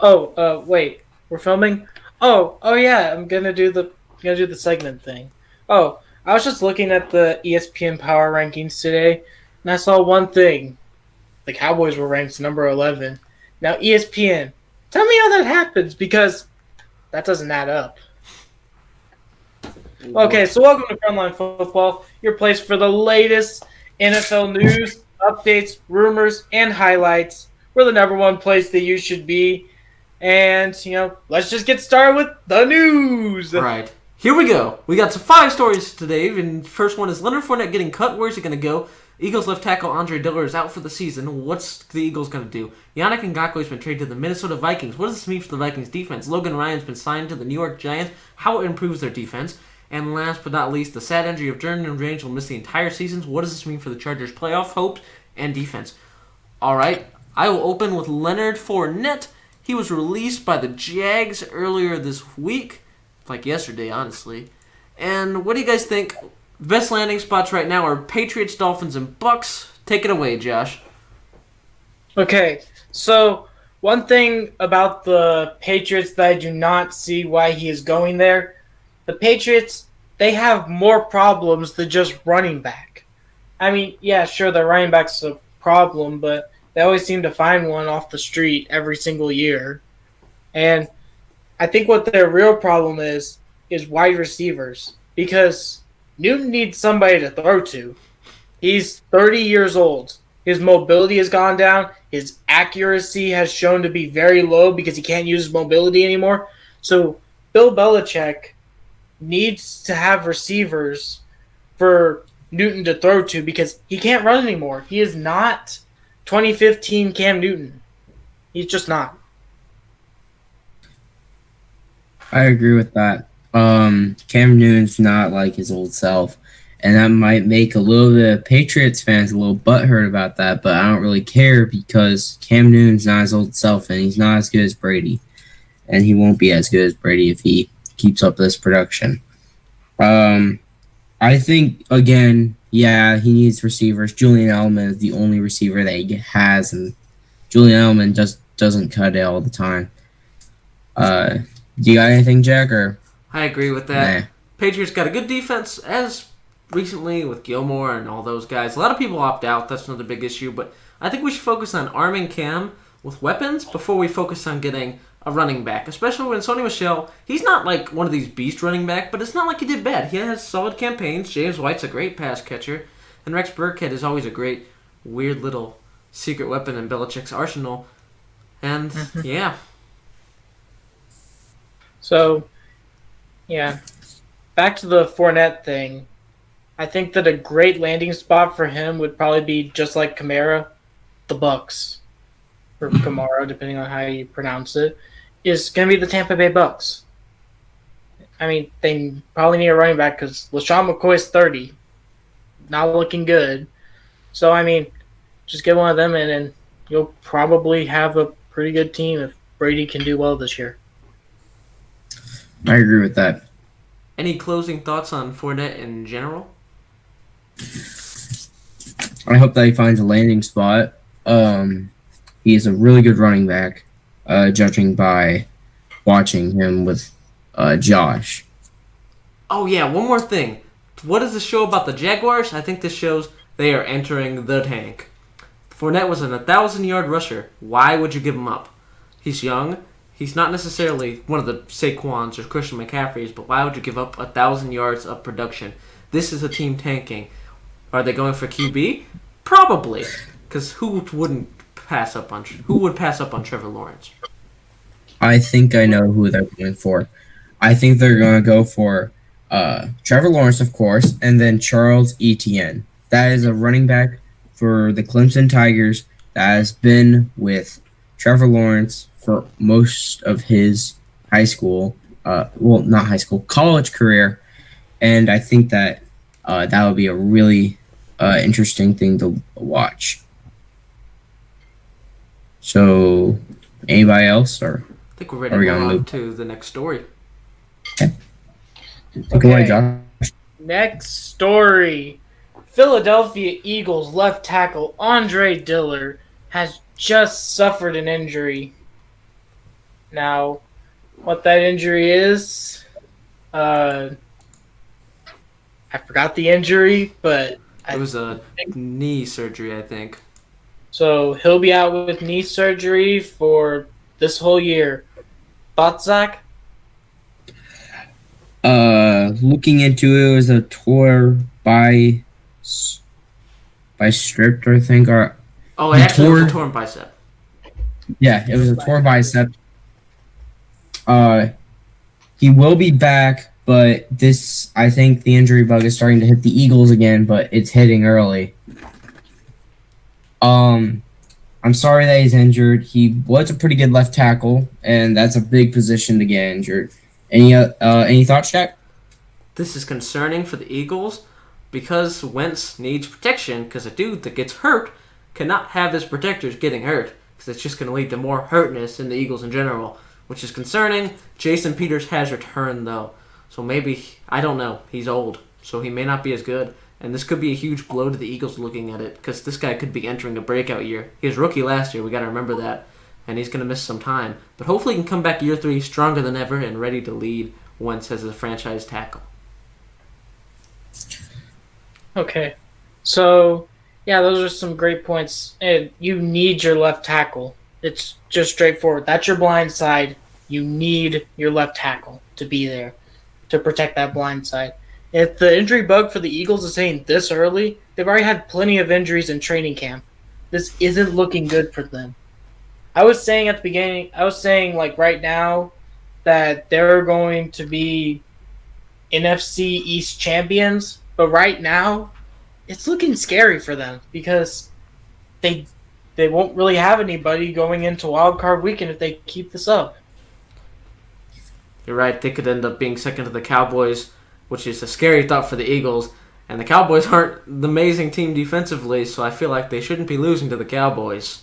Wait, we're filming. Oh yeah, I'm gonna do the segment thing. Oh, I was just looking at the ESPN Power Rankings today, and I saw one thing: the Cowboys were ranked number 11. Now ESPN, tell me how that happens because that doesn't add up. Okay, so welcome to Frontline Football, your place for the latest NFL news, updates, rumors, and highlights. We're the number one place that you should be. And, let's just get started with the news. All right, here we go. We got some 5 stories today. And first one is Leonard Fournette getting cut. Where's he going to go? Eagles left tackle Andre Dillard is out for the season. What's the Eagles going to do? Yannick Ngakoue has been traded to the Minnesota Vikings. What does this mean for the Vikings defense? Logan Ryan's been signed to the New York Giants. How it improves their defense. And last but not least, the sad injury of Derwin James will miss the entire season. What does this mean for the Chargers' playoff hopes and defense? All right, I will open with Leonard Fournette. He was released by the Jags earlier this week, like yesterday, honestly. And what do you guys think? Best landing spots right now are Patriots, Dolphins, and Bucks. Take it away, Josh. Okay, so one thing about the Patriots that I do not see why he is going there, the Patriots, they have more problems than just running back. I mean, yeah, sure, their running back's a problem, but they always seem to find one off the street every single year. And I think what their real problem is wide receivers, because Newton needs somebody to throw to. He's 30 years old. His mobility has gone down. His accuracy has shown to be very low because he can't use his mobility anymore. So Bill Belichick needs to have receivers for Newton to throw to because he can't run anymore. He is not 2015 Cam Newton. He's just not. I agree with that. Cam Newton's not like his old self, and that might make a little bit of Patriots fans a little butthurt about that, but I don't really care because Cam Newton's not his old self, and he's not as good as Brady, and he won't be as good as Brady if he keeps up this production. I think, again, yeah, he needs receivers. Julian Edelman is the only receiver that he has, and Julian Edelman just doesn't cut it all the time. Do you got anything, Jack? Or I agree with that. Nah. Patriots got a good defense, as recently with Gilmore and all those guys. A lot of people opt out. That's another big issue. But I think we should focus on arming Cam with weapons before we focus on getting a running back, especially when Sony Michel, he's not like one of these beast running back, but it's not like he did bad. He has solid campaigns. James White's a great pass catcher, and Rex Burkhead is always a great, weird little secret weapon in Belichick's arsenal. And, yeah. So, yeah, back to the Fournette thing. I think that a great landing spot for him would probably be just like Kamara, the Bucks, or Kamara, depending on how you pronounce it, is going to be the Tampa Bay Bucks. I mean, they probably need a running back because LaShawn McCoy is 30, not looking good. So, I mean, just get one of them in and you'll probably have a pretty good team if Brady can do well this year. I agree with that. Any closing thoughts on Fournette in general? I hope that he finds a landing spot. He is a really good running back, judging by watching him with Josh. Oh, yeah, one more thing. What does this show about the Jaguars? I think this shows they are entering the tank. Fournette was an 1,000-yard rusher. Why would you give him up? He's young. He's not necessarily one of the Saquons or Christian McCaffreys, but why would you give up 1,000 yards of production? This is a team tanking. Are they going for QB? Probably, because who would pass up on Trevor Lawrence? I think I know who they're going for. I think they're going to go for Trevor Lawrence, of course, and then Charles Etienne. That is a running back for the Clemson Tigers that has been with Trevor Lawrence for most of his college career. And I think that that would be a really interesting thing to watch. So, anybody else? Or I think we're ready to move on to the next story. Okay. Take away, Josh. Next story. Philadelphia Eagles left tackle Andre Dillard has just suffered an injury. Now, what that injury is, I forgot the injury, but It was a knee surgery, I think. so he'll be out with knee surgery for this whole year. Thoughts, Zach? Looking into it, was a tour by stripped, I think, or Oh, it actually was a torn bicep. yeah, it was a torn bicep. He will be back, but I think the injury bug is starting to hit the Eagles again, but it's hitting early. I'm sorry that he's injured. He was a pretty good left tackle, and that's a big position to get injured. Any thoughts, Jack? This is concerning for the Eagles because Wentz needs protection because a dude that gets hurt cannot have his protectors getting hurt because it's just going to lead to more hurtness in the Eagles in general, which is concerning. Jason Peters has returned, though, so maybe, I don't know, he's old, so he may not be as good, and this could be a huge blow to the Eagles looking at it because this guy could be entering a breakout year. He was rookie last year, we got to remember that, and he's going to miss some time, but hopefully he can come back year 3 stronger than ever and ready to lead Wentz as a franchise tackle. Okay. So, yeah, those are some great points. And you need your left tackle. It's just straightforward. That's your blind side. You need your left tackle to be there to protect that blind side. If the injury bug for the Eagles is saying this early, they've already had plenty of injuries in training camp. This isn't looking good for them. I was saying at the beginning, like right now, that they're going to be NFC East champions, but right now, it's looking scary for them because they won't really have anybody going into Wild Card Weekend if they keep this up. You're right, they could end up being second to the Cowboys, which is a scary thought for the Eagles. And the Cowboys aren't the amazing team defensively, so I feel like they shouldn't be losing to the Cowboys.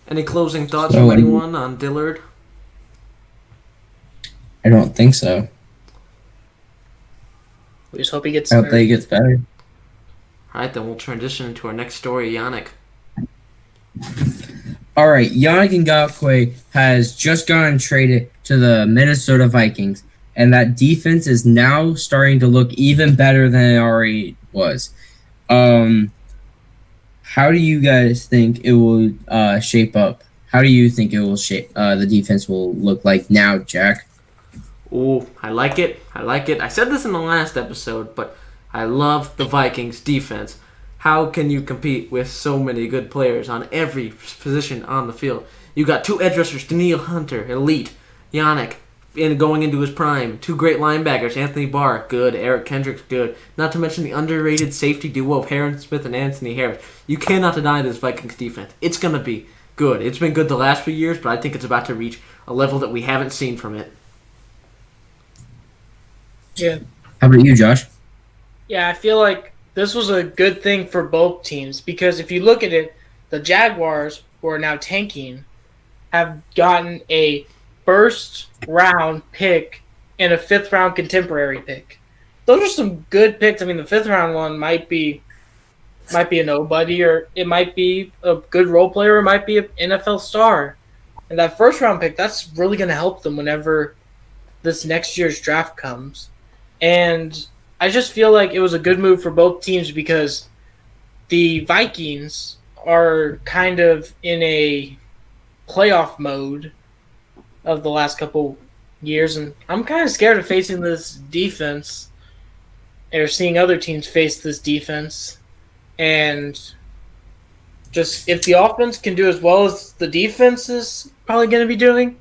Any closing thoughts from anyone on Dillard? I don't think so. We just hope he gets I hope that he gets better. All right, then we'll transition into our next story, Yannick. All right, Yannick Ngakoue has just gotten traded to the Minnesota Vikings, and that defense is now starting to look even better than it already was. How do you guys think it will shape up? How do you think it will shape? The defense will look like now, Jack? Ooh, I like it. I said this in the last episode, but I love the Vikings defense. How can you compete with so many good players on every position on the field? You got 2 edge rushers, Daniil Hunter, elite. Yannick, going into his prime. 2 great linebackers, Anthony Barr, good. Eric Kendricks, good. Not to mention the underrated safety duo of Harrison Smith and Anthony Harris. You cannot deny this Vikings defense. It's going to be good. It's been good the last few years, but I think it's about to reach a level that we haven't seen from it. Yeah. How about you, Josh? Yeah, I feel like this was a good thing for both teams because if you look at it, the Jaguars, who are now tanking, have gotten a first-round pick and a fifth-round contemporary pick. Those are some good picks. I mean, the fifth-round one might be a nobody, or it might be a good role player, or it might be an NFL star. And that first-round pick, that's really going to help them whenever this next year's draft comes. And I just feel like it was a good move for both teams because the Vikings are kind of in a playoff mode of the last couple years, and I'm kind of scared of facing this defense or seeing other teams face this defense. And just if the offense can do as well as the defense is probably going to be doing,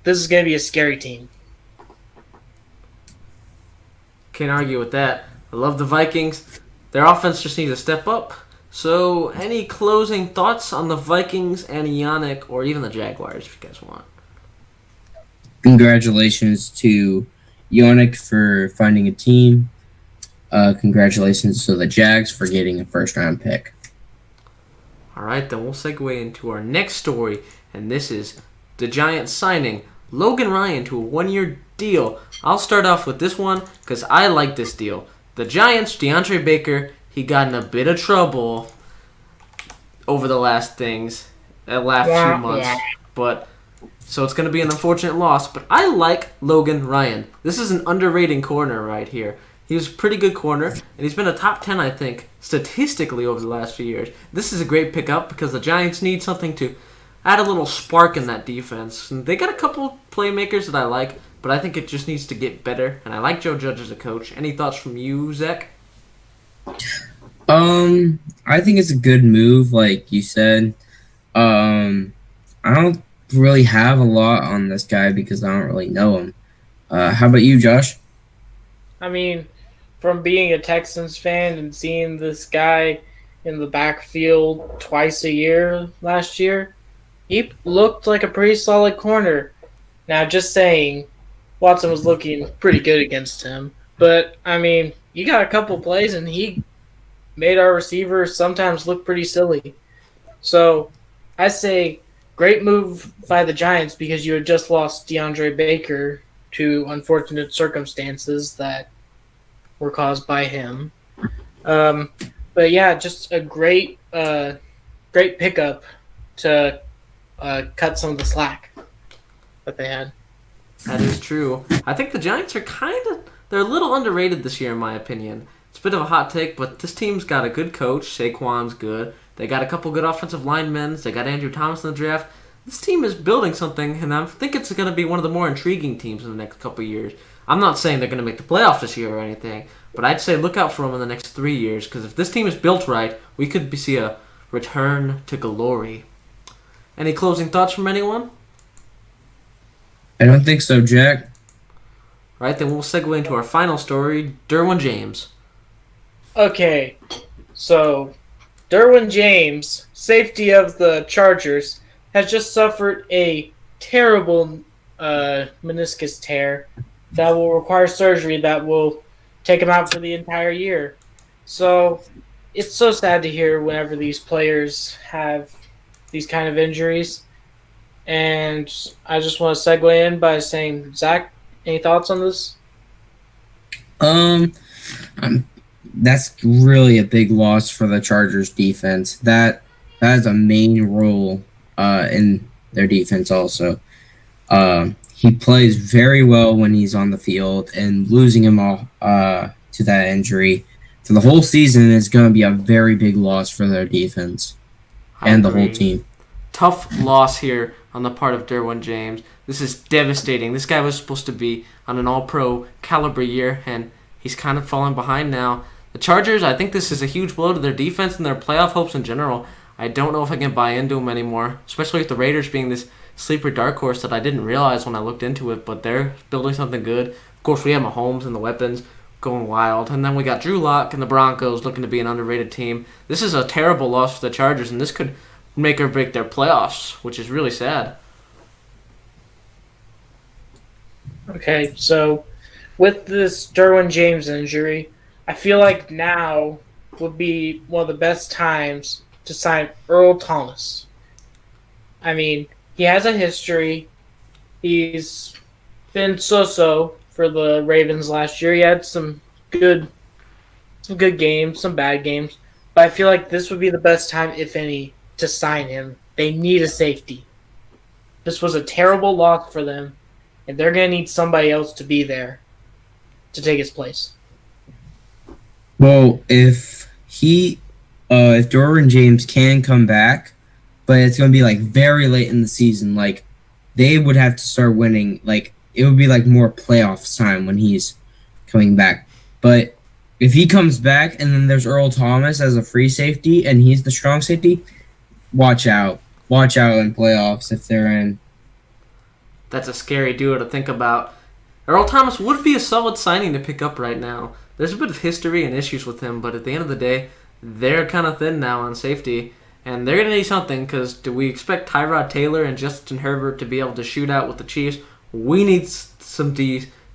this is going to be a scary team. Can't argue with that. I love the Vikings. Their offense just needs to step up. So, any closing thoughts on the Vikings and Yannick, or even the Jaguars, if you guys want? Congratulations to Yannick for finding a team. Congratulations to the Jags for getting a first-round pick. All right, then we'll segue into our next story, and this is the Giants signing Logan Ryan to a 1-year deal. I'll start off with this one because I like this deal. The Giants, DeAndre Baker, he got in a bit of trouble over the last few months. But so it's going to be an unfortunate loss. But I like Logan Ryan. This is an underrated corner right here. He's a pretty good corner, and he's been a top 10, I think, statistically over the last few years. This is a great pickup because the Giants need something to add a little spark in that defense. And they got a couple playmakers that I like, but I think it just needs to get better. And I like Joe Judge as a coach. Any thoughts from you, Zach? I think it's a good move, like you said. I don't really have a lot on this guy because I don't really know him. How about you, Josh? I mean, from being a Texans fan and seeing this guy in the backfield twice a year last year, he looked like a pretty solid corner. Now, just saying, Watson was looking pretty good against him. But, I mean, you got a couple plays, and he made our receivers sometimes look pretty silly. So, I say great move by the Giants because you had just lost DeAndre Baker to unfortunate circumstances that were caused by him. But yeah, just a great pickup to cut some of the slack that they had. That is true. I think the Giants are they're a little underrated this year in my opinion. It's a bit of a hot take, but this team's got a good coach. Saquon's good. They got a couple good offensive linemen. They got Andrew Thomas in the draft. This team is building something, and I think it's going to be one of the more intriguing teams in the next couple of years. I'm not saying they're going to make the playoffs this year or anything, but I'd say look out for them in the next 3 years, because if this team is built right, we could see a return to glory. Any closing thoughts from anyone? I don't think so, Jack. Right, then we'll segue into our final story, Derwin James. Okay, so Derwin James, safety of the Chargers, has just suffered a terrible meniscus tear that will require surgery that will take him out for the entire year. So it's so sad to hear whenever these players have these kind of injuries. And I just want to segue in by saying, Zach, any thoughts on this? That's really a big loss for the Chargers defense. That is a main role in their defense also. He plays very well when he's on the field, and losing him all to that injury for the whole season is going to be a very big loss for their defense and the whole team. Tough loss here on the part of Derwin James. This is devastating. This guy was supposed to be on an all-pro caliber year, and he's kind of falling behind now. The Chargers, I think this is a huge blow to their defense and their playoff hopes in general. I don't know if I can buy into them anymore, especially with the Raiders being this sleeper dark horse that I didn't realize when I looked into it, but they're building something good. Of course, we have Mahomes and the weapons going wild, and then we got Drew Lock and the Broncos looking to be an underrated team. This is a terrible loss for the Chargers, and this could make or break their playoffs, which is really sad. Okay, so with this Derwin James injury, I feel like now would be one of the best times to sign Earl Thomas. I mean, he has a history. He's been so-so for the Ravens last year. He had some good games, some bad games. But I feel like this would be the best time, if any, to sign him. They need a safety. This was a terrible loss for them, and they're going to need somebody else to be there to take his place. Well, if Derwin James can come back, but it's going to be like very late in the season, like they would have to start winning. Like it would be like more playoffs time when he's coming back. But if he comes back and then there's Earl Thomas as a free safety and he's the strong safety, watch out. Watch out in playoffs if they're in. That's a scary duo to think about. Earl Thomas would be a solid signing to pick up right now. There's a bit of history and issues with him, but at the end of the day, they're kind of thin now on safety, and they're going to need something because do we expect Tyrod Taylor and Justin Herbert to be able to shoot out with the Chiefs? We need some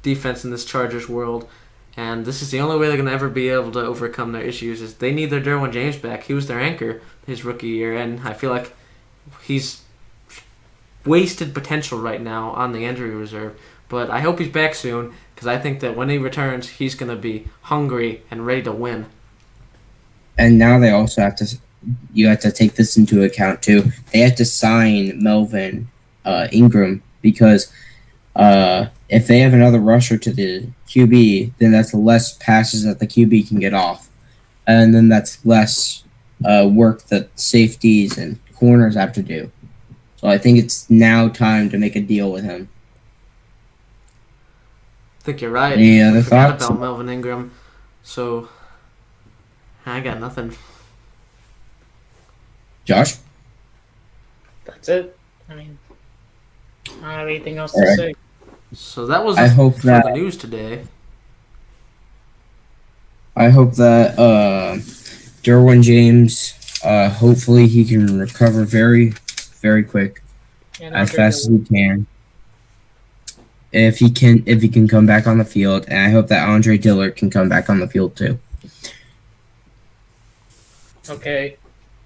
defense in this Chargers world, and this is the only way they're going to ever be able to overcome their issues is they need their Derwin James back. He was their anchor his rookie year, and I feel like he's wasted potential right now on the injury reserve. But I hope he's back soon because I think that when he returns, he's going to be hungry and ready to win. And now they also you have to take this into account too. They have to sign Melvin Ingram because if they have another rusher to the QB, then that's less passes that the QB can get off, and then that's less work that safeties and corners have to do. So I think it's now time to make a deal with him. I think you're right. Any other I forgot thoughts? about Melvin Ingram. So, I got nothing. Josh? That's it. I mean, I don't have anything else All to right. say. So that was I hope for that the news today. Derwin James, hopefully he can recover very, very quick, And as Andre fast as Dillard. he can. If he can come back on the field, and I hope that Andre Dillard can come back on the field too. Okay.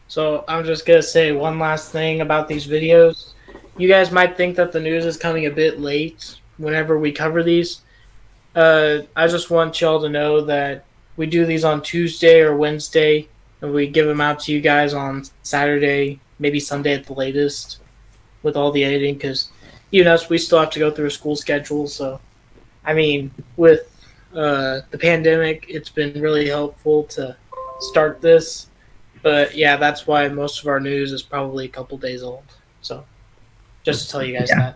So I'm just going to say one last thing about these videos. You guys might think that the news is coming a bit late whenever we cover these. I just want y'all to know that we do these on Tuesday or Wednesday, and we give them out to you guys on Saturday, maybe Sunday at the latest, with all the editing, because we still have to go through a school schedule. So, I mean, with the pandemic, it's been really helpful to start this. But yeah, that's why most of our news is probably a couple days old. So, just to tell you guys Yeah.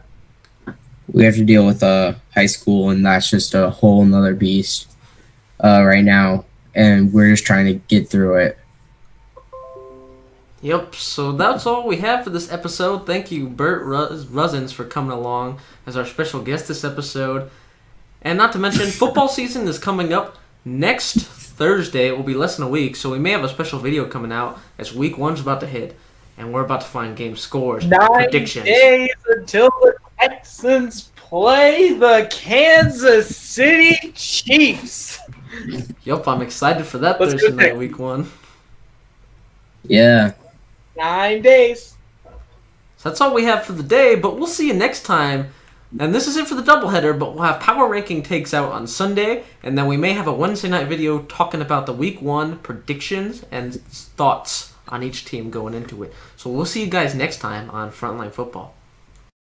that. We have to deal with high school, and that's just a whole nother beast right now, and we're just trying to get through it. Yep, so that's all we have for this episode. Thank you, Bert Ruzins, for coming along as our special guest this episode. And not to mention, football season is coming up next Thursday. It will be less than a week, so we may have a special video coming out as week one's about to hit. And we're about to find game scores, 9 predictions. days until the Texans play the Kansas City Chiefs. Yep, I'm excited for that Let's Thursday go night, Texans. week one. Yeah. 9 days. So that's all we have for the day, but we'll see you next time. And this is it for the doubleheader, but we'll have power ranking takes out on Sunday, and then we may have a Wednesday night video talking about the week one predictions and thoughts on each team going into it. So we'll see you guys next time on Frontline Football.